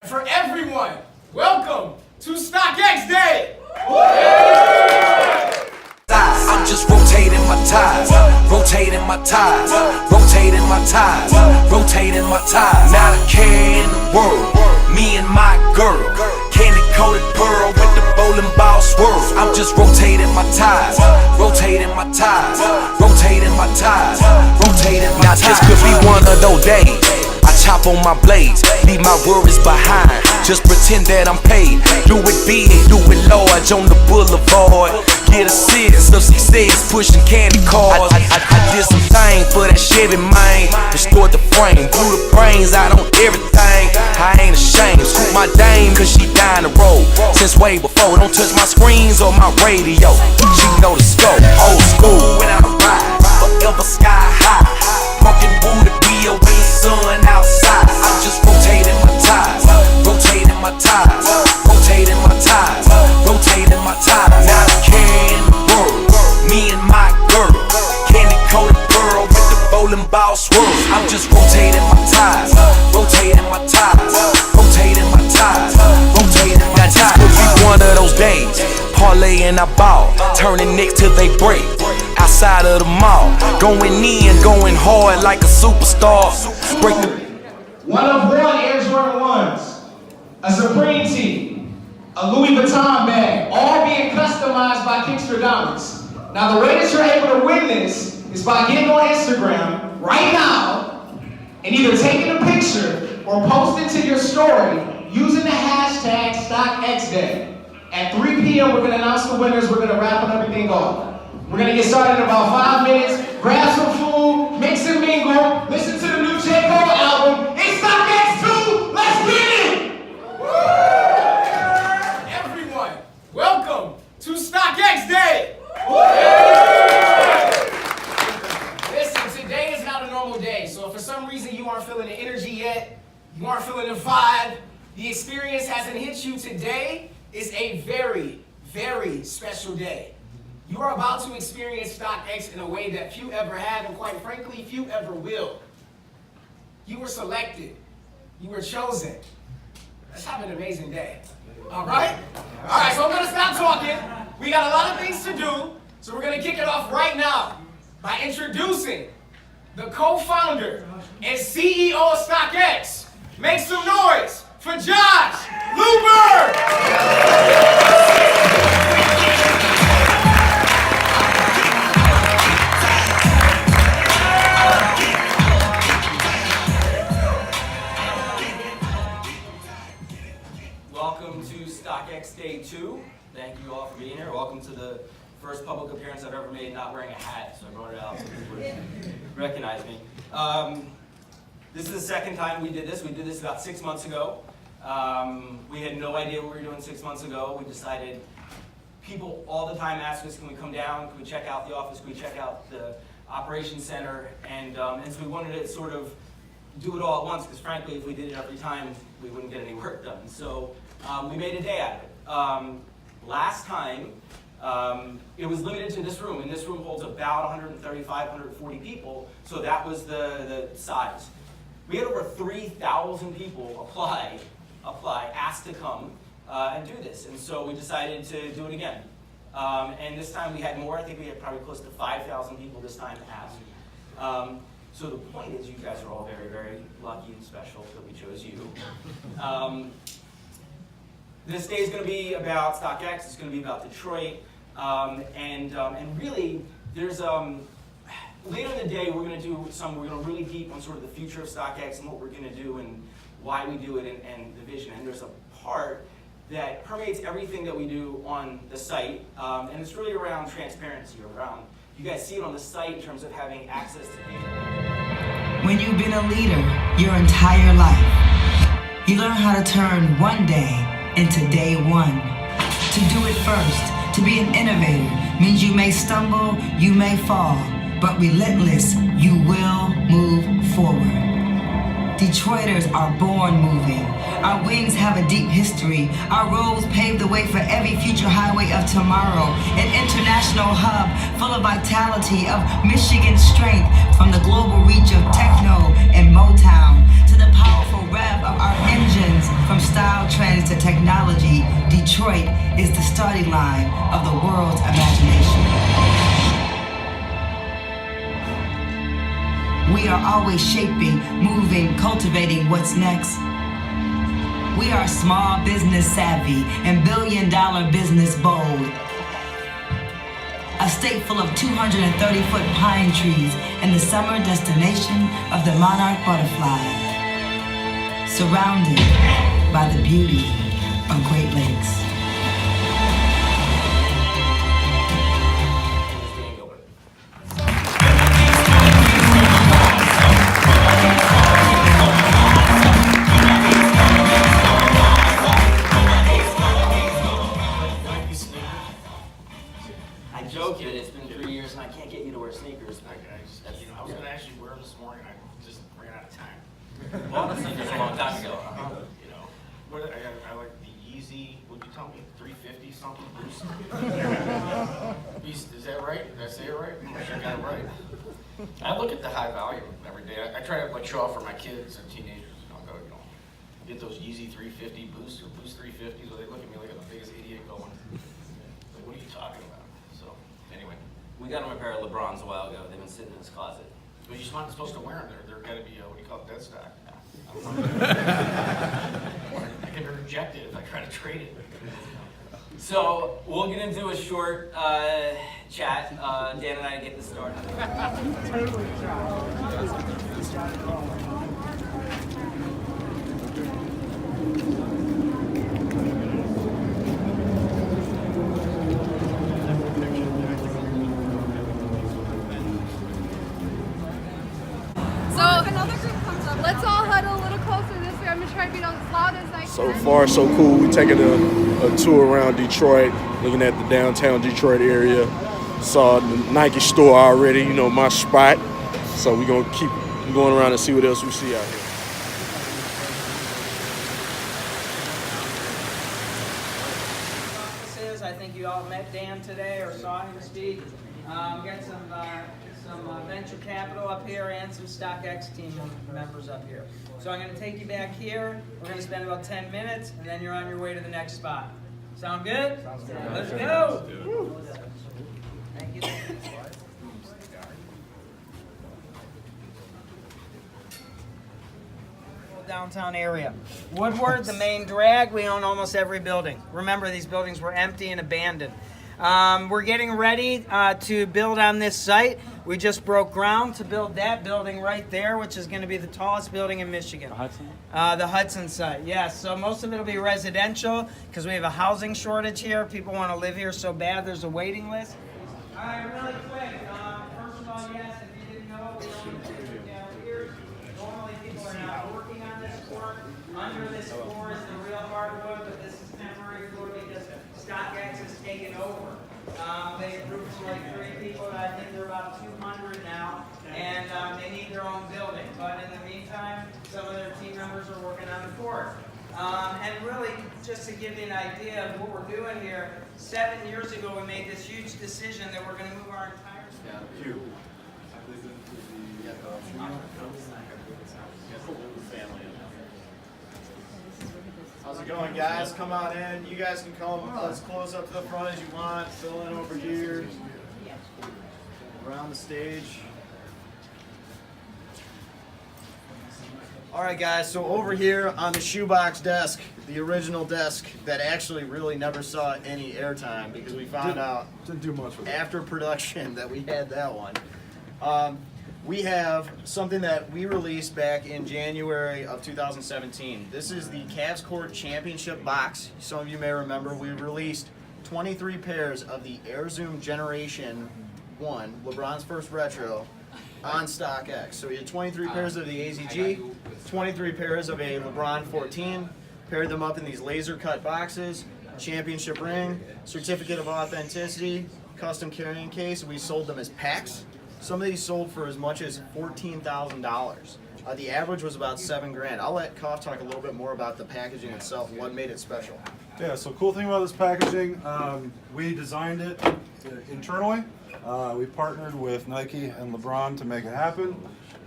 For everyone, welcome to Stockx Day! I'm just rotating my ties, rotating my ties, rotating my ties, rotating my ties. Not a care in the world, me and my girl. Candy coated pearl with the bowling ball swirl. I'm just rotating my ties, rotating my ties, rotating my ties, rotating my ties. Now this could be one of those days I chop on my blades, leave my worries behind, just pretend that I'm paid. Do it big, do it large on the boulevard. Get a sense of success, pushing candy cars. I did some things for that Chevy, man. Restored the frame, blew the brains out on everything. I ain't ashamed, scoop my dame cause she dying to roll. Since way before, don't touch my screens or my radio. She know the scope, old school, without a ride, forever sky high. Smoking Buddha, be away the sun outside. I'm just rotating my ties, rotating my ties, rotating my ties, rotating my ties. Not a care in the world, me and my girl. Candy coated pearl with the bowling ball swirl. I'm just rotating my ties, rotating my ties, rotating my ties, rotating my ties. Now this could be one of those days, parlay and I ball, turning nicks till they break. Outside of the mall, going in, going hard like a superstar. Break the One of one Air Jordan 1s, a Supreme tee, a Louis Vuitton bag, all being customized by Kingston Diamonds. Now the way that you're able to win this is by getting on Instagram right now and either taking a picture or posting to your story using the hashtag StockXDay. At 3 p.m. we're gonna announce the winners, we're gonna wrap everything off. We're gonna get started in about 5 minutes, grab some food, mix and mingle, listen to the new J. Cole album. It's Stockx 2, let's get it! Everyone, welcome to Stockx Day! Listen, today is not a normal day, so if for some reason you aren't feeling the energy yet, you aren't feeling the vibe, the experience hasn't hit you, today is a very, very special day. You are about to experience Stockx in a way that few ever have, and quite frankly, few ever will. You were selected. You were chosen. Let's have an amazing day. All right? All right, so I'm going to stop talking. We got a lot of things to do, so we're going to kick it off right now by introducing the co-founder and CEO of Stockx. Make some noise for Josh Luber! Welcome to Stockx Day 2. Thank you all for being here. Welcome to the first public appearance I've ever made not wearing a hat, so I brought it out so people would recognize me. This is the second time we did this. We did this about 6 months ago. We had no idea what we were doing 6 months ago. We decided, people all the time ask us, can we come down? Can we check out the office? Can we check out the operations center? And so we wanted to sort of do it all at once, because frankly, if we did it every time, we wouldn't get any work done. So we made a day out of it. Last time, it was limited to this room, and this room holds about 135, 140 people, so that was the size. We had over 3,000 people apply, asked to come and do this, and so we decided to do it again. And this time we had more. I think we had probably close to 5,000 people this time ask. So the point is, you guys are all very, very lucky and special that we chose you. This day is going to be about Stockx. It's going to be about Detroit, and really, there's later in the day we're going to really deep on sort of the future of Stockx and what we're going to do and why we do it and the vision. And there's a part that permeates everything that we do on the site, and it's really around transparency. Around, you guys see it on the site in terms of having access to data. When you've been a leader your entire life, you learn how to turn one day into day one. To do it first, to be an innovator, means you may stumble, you may fall, but relentless, you will move forward. Detroiters are born moving. Our wings have a deep history. Our roads pave the way for every future highway of tomorrow. An international hub full of vitality, of Michigan strength, from the global reach of techno and Motown to the powerful rev of our engines from technology, Detroit is the starting line of the world's imagination. We are always shaping, moving, cultivating what's next. We are small business savvy and billion-dollar business bold. A state full of 230-foot pine trees and the summer destination of the monarch butterfly. Surrounded by the beauty of Great Lakes. I joke it. It's been 3 years and I can't get you to wear sneakers. I was gonna actually wear them this morning. I just ran out of time. Bought the sneakers a long time ago. You know, I like the Yeezy. Would you tell me 350 something boost? Is that right? Did I say it right? I'm sure I got it right. I look at the high value every day. I try to like show off for my kids and teenagers. Get those Yeezy 350 boost or boost 350s, where they look at me like I'm the biggest idiot going. Like, what are you talking about? So, anyway. We got him a pair of LeBrons a while ago. They've been sitting in his closet. But you're not supposed to wear them. They're got to be, what do you call it, dead stock. I can be rejected if I try to trade it. So we're gonna do a short chat. Dan and I get this started. Let's all huddle a little closer this way. I'm gonna try to be as loud as I can. So far, so cool. We're taking a tour around Detroit, looking at the downtown Detroit area. Saw the Nike store already, you know, my spot. So we're gonna keep going around and see what else we see out here. I think you all met Dan today or saw him speak. We got some venture capital up here and some Stockx team members up here. So I'm going to take you back here. We're going to spend about 10 minutes, and then you're on your way to the next spot. Sound good? Sounds good. Let's go. Thank you. Downtown area. Woodward, the main drag, we own almost every building. Remember, these buildings were empty and abandoned. We're getting ready to build on this site. We just broke ground to build that building right there, which is going to be the tallest building in Michigan. The Hudson? The Hudson site, yes. So most of it will be residential because we have a housing shortage here. People want to live here so bad there's a waiting list. All right, really quick. First of all, yes, if you didn't know, we own two galleries. Normally people are not working on this floor. Under this floor is the real hardwood, but this is temporary floor because Stockx has taken over. They grouped like 3 people, I think they're about 200 now, and they need their own building. But in the meantime, some of their team members are working on the court. And really, just to give you an idea of what we're doing here, 7 years ago we made this huge decision that we're going to move our entire family. How's it going, guys? Come on in. You guys can come as close up to the front as you want. Fill in over here. Around the stage. All right, guys. So over here on the shoebox desk, the original desk that actually really never saw any airtime because we found out Didn't do much with it. after production that we had that one. We have something that we released back in January of 2017. This is the Cavs Court Championship box. Some of you may remember we released 23 pairs of the Air Zoom Generation 1, LeBron's first retro, on Stockx. So we had 23 pairs of the AZG, 23 pairs of a LeBron 14, paired them up in these laser cut boxes, championship ring, certificate of authenticity, custom carrying case. We sold them as packs. Some of these sold for as much as $14,000. The average was about $7,000. I'll let Koff talk a little bit more about the packaging itself, what made it special. Yeah, so cool thing about this packaging, we designed it internally. We partnered with Nike and LeBron to make it happen.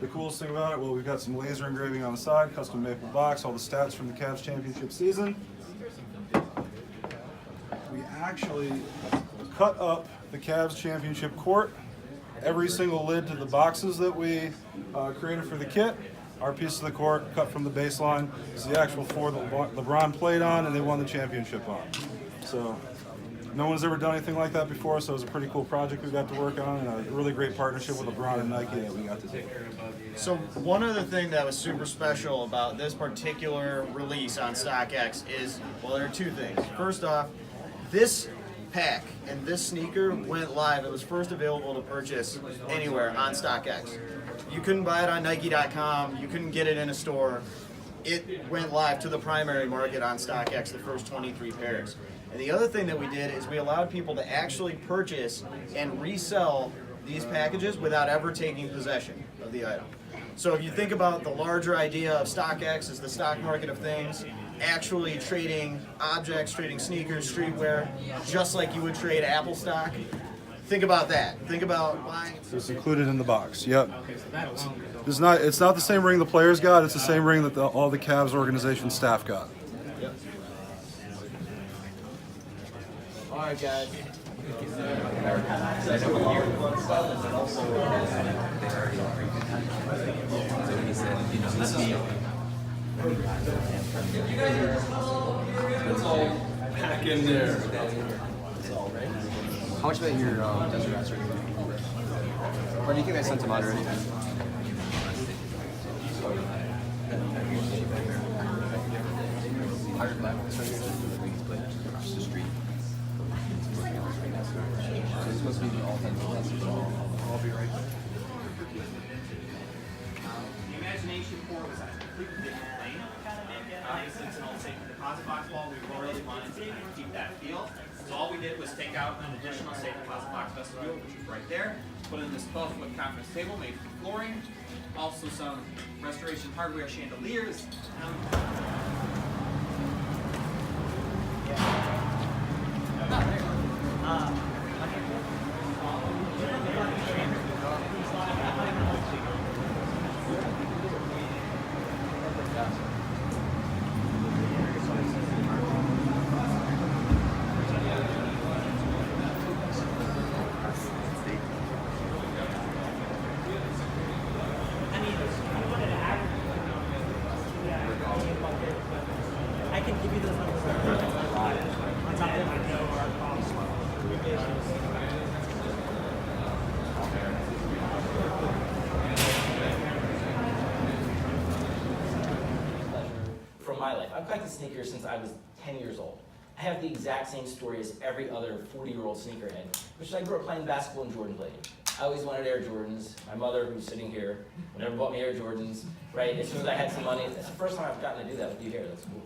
The coolest thing about it, well, we've got some laser engraving on the side, custom maple box, all the stats from the Cavs championship season. we actually cut up the Cavs championship court. Every single lid to the boxes that we created for the kit, our piece of the court cut from the baseline is the actual floor that LeBron played on and they won the championship on. So no one's ever done anything like that before, so it was a pretty cool project we got to work on and a really great partnership with LeBron and Nike that we got to do. So one other thing that was super special about this particular release on StockX is, well, there are two things. First off, this pack and this sneaker went live. It was first available to purchase anywhere on StockX. You couldn't buy it on Nike.com. You couldn't get it in a store. It went live to the primary market on StockX, the first 23 pairs. And the other thing that we did is we allowed people to actually purchase and resell these packages without ever taking possession of the item. So if you think about the larger idea of StockX as the stock market of things, actually trading objects, trading sneakers, streetwear, just like you would trade Apple stock, think about that. Think about buying. It's included in the box, yep. It's not the same ring the players got, it's the same ring that all the Cavs organization staff got. Yep. All right, guys. Back in there. How much about your desert rats are? Or do you think they sent them out already? Across the street. So it's supposed to be the all-time classes. I'll be right there. The imagination for it was a completely different plane. Obviously, it's an old safe deposit box wall. We really wanted to kind of keep that feel. So all we did was take out an additional safe deposit box vestibule, which is right there. Put in this 12-foot conference table made from flooring. Also some restoration hardware chandeliers. I can give you those numbers on top of I know our costs. From my life. I've collected sneakers since I was 10 years old. I have the exact same story as every other 40-year-old sneakerhead, which is I grew up playing basketball and Jordan played. I always wanted Air Jordans. My mother, who's sitting here, never bought me Air Jordans, right? As soon as I had some money, it's the first time I've gotten to do that with you here, that's cool.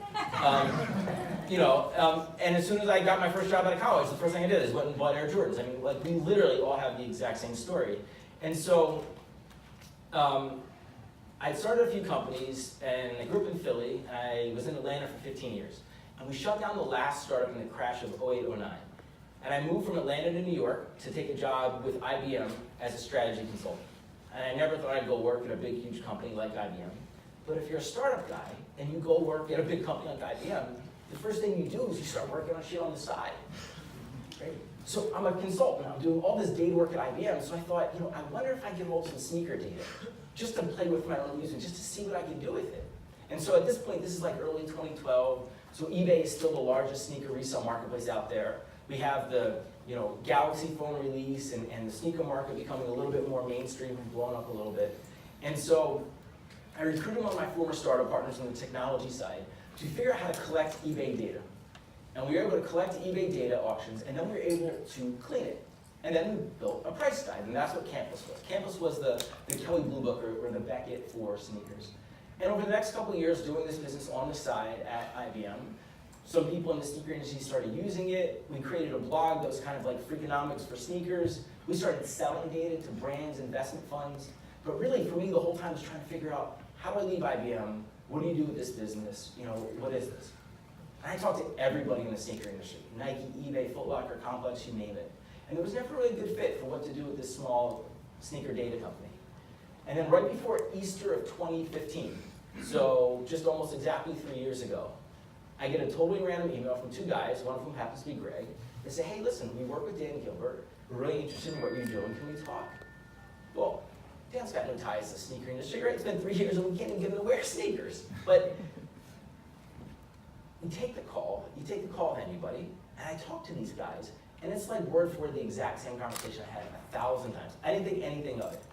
And as soon as I got my first job out of college, the first thing I did is went and bought Air Jordans. I mean, like, we literally all have the exact same story. And so, I started a few companies, and I grew up in Philly. I was in Atlanta for 15 years. And we shut down the last startup in the crash of 08, 09. And I moved from Atlanta to New York to take a job with IBM as a strategy consultant. And I never thought I'd go work at a big, huge company like IBM. But if you're a startup guy and you go work at a big company like IBM, the first thing you do is you start working on shit on the side. Right? So I'm a consultant. I'm doing all this data work at IBM. So I thought, I wonder if I could hold some sneaker data just to play with my own users, just to see what I can do with it. And so at this point, this is like early 2012. So eBay is still the largest sneaker resale marketplace out there. We have the Galaxy phone release and the sneaker market becoming a little bit more mainstream and blowing up a little bit. And so I recruited one of my former startup partners on the technology side to figure out how to collect eBay data. And we were able to collect eBay data auctions, and then we were able to clean it. And then we built a price guide, and that's what Campus was. Campus was the Kelly Blue Book or the Beckett for sneakers. And over the next couple of years doing this business on the side at IBM, some people in the sneaker industry started using it. We created a blog that was kind of like Freakonomics for sneakers. We started selling data to brands, investment funds. But really, for me, the whole time was trying to figure out, how do I leave IBM? What do you do with this business? What is this? And I talked to everybody in the sneaker industry, Nike, eBay, Foot Locker, Complex, you name it. And there was never really a good fit for what to do with this small sneaker data company. And then right before Easter of 2015, so just almost exactly 3 years ago, I get a totally random email from two guys, one of whom happens to be Greg. They say, hey, listen, we work with Dan Gilbert. We're really interested in what you're doing. Can we talk? Well, Dan's got no ties to the sneaker industry, right? It's been 3 years and we can't even get him to wear sneakers. But you take the call of anybody, and I talk to these guys, and it's like word for word the exact same conversation I had 1,000 times. I didn't think anything of it.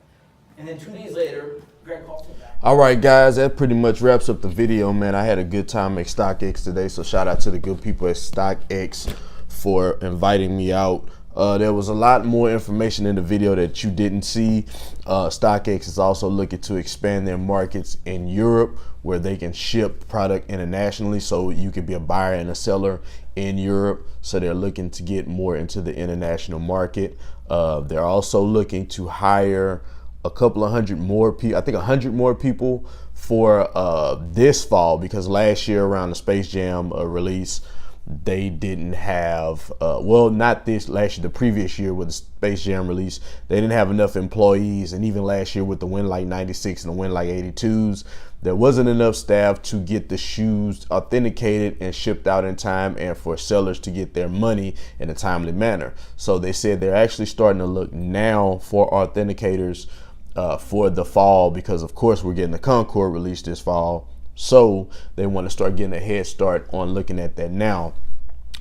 And then 2 days later, Greg calls me back. All right, guys, that pretty much wraps up the video, man. I had a good time at Stockx today, so shout out to the good people at Stockx for inviting me out. There was a lot more information in the video that you didn't see. Stockx is also looking to expand their markets in Europe, where they can ship product internationally, so you could be a buyer and a seller in Europe. So they're looking to get more into the international market. They're also looking to hire a couple of hundred more people, I think 100 more people for this fall, because last year around the Space Jam release, they didn't have, well, not this last year, the previous year with the Space Jam release, they didn't have enough employees. And even last year with the Win Like 96 and the Win Like 82s, there wasn't enough staff to get the shoes authenticated and shipped out in time, and for sellers to get their money in a timely manner. So they said they're actually starting to look now for authenticators for the fall, because of course we're getting the Concord release this fall. So they want to start getting a head start on looking at that now.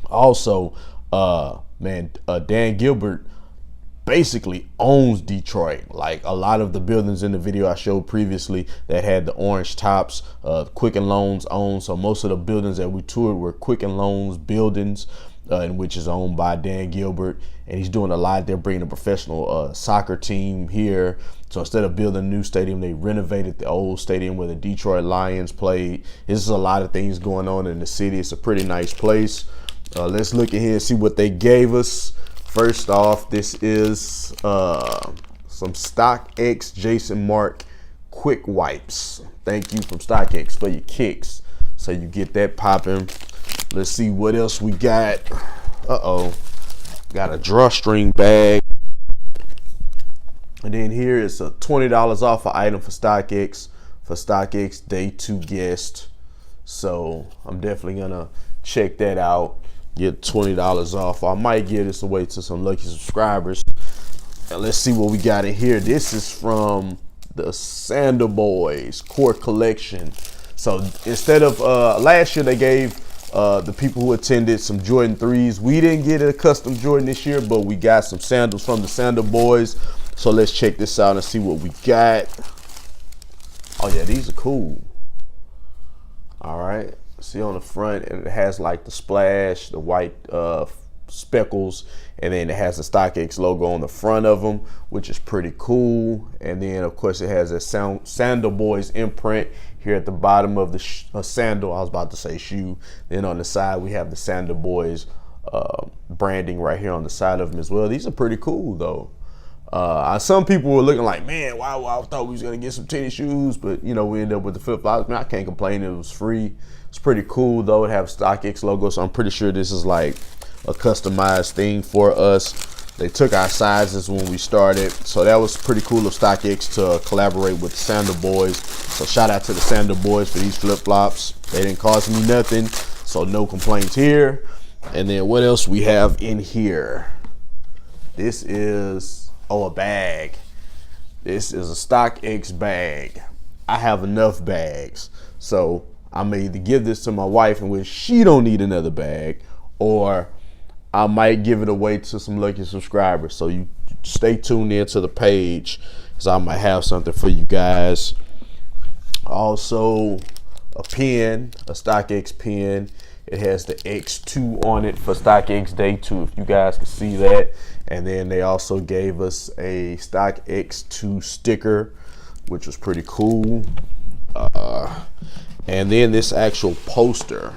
Also, Dan Gilbert basically owns Detroit. Like a lot of the buildings in the video I showed previously that had the orange tops, Quicken Loans owned. So most of the buildings that we toured were Quicken Loans buildings, in which is owned by Dan Gilbert. And he's doing a lot. They're bringing a professional soccer team here. So instead of building a new stadium, they renovated the old stadium where the Detroit Lions played. This is a lot of things going on in the city. It's a pretty nice place. Let's look at here and see what they gave us. First off, this is some Stockx Jason Mark quick wipes. Thank you from Stockx for your kicks. So you get that popping. Let's see what else we got. Got a drawstring bag. And then here is a $20 off an item for Stockx Day 2 guest. So I'm definitely gonna check that out. Get $20 off. I might give this away to some lucky subscribers. And let's see what we got in here. This is from the Sandal Boys Core Collection. So instead of last year, they gave the people who attended some Jordan 3s. We didn't get a custom Jordan this year, but we got some sandals from the Sandal Boys. So let's check this out and see what we got. Oh yeah, these are cool. All right, see on the front, and it has like the splash, the white speckles, and then it has the Stockx logo on the front of them, which is pretty cool. And then of course it has a Sandal Boys imprint here at the bottom of the sandal. I was about to say shoe. Then on the side we have the Sandal Boys branding right here on the side of them as well. These are pretty cool though. Some people were looking like, man, wow, I thought we was gonna get some tennis shoes, but you know, we ended up with the flip-flops. Man, I can't complain, it was free. It's pretty cool though. It have Stockx logo, so I'm pretty sure this is like a customized thing for us. They took our sizes when we started, so that was pretty cool of Stockx to collaborate with the Sandal Boys. So shout out to the Sandal Boys for these flip-flops. They didn't cost me nothing, so no complaints here. And then what else we have in here? This is a bag. This is a Stockx bag. I have enough bags, so I may either give this to my wife in which she don't need another bag, or I might give it away to some lucky subscribers. So you stay tuned in to the page, because I might have something for you guys. Also a pen, a Stockx pen. It has the X2 on it for Stockx Day 2, if you guys can see that. And then they also gave us a Stockx 2 sticker, which was pretty cool. And then this actual poster.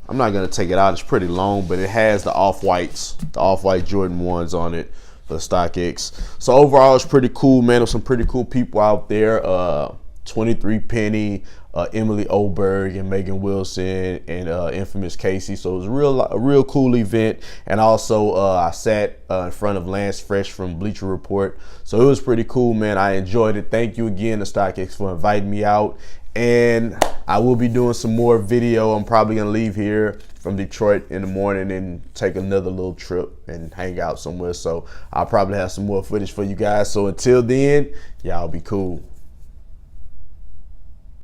I'm not gonna take it out, it's pretty long, but it has the off-whites, the off-white Jordan 1s on it for Stockx. So overall, it's pretty cool, man. There's some pretty cool people out there. 23 Penny, Emily Oberg and Megan Wilson and infamous Casey. So it was a real cool event. And also I sat in front of Lance Fresh from Bleacher Report. So it was pretty cool, man. I enjoyed it. Thank you again to Stockx for inviting me out. And I will be doing some more video. I'm probably gonna leave here from Detroit in the morning and take another little trip and hang out somewhere. So I'll probably have some more footage for you guys. So until then, y'all be cool.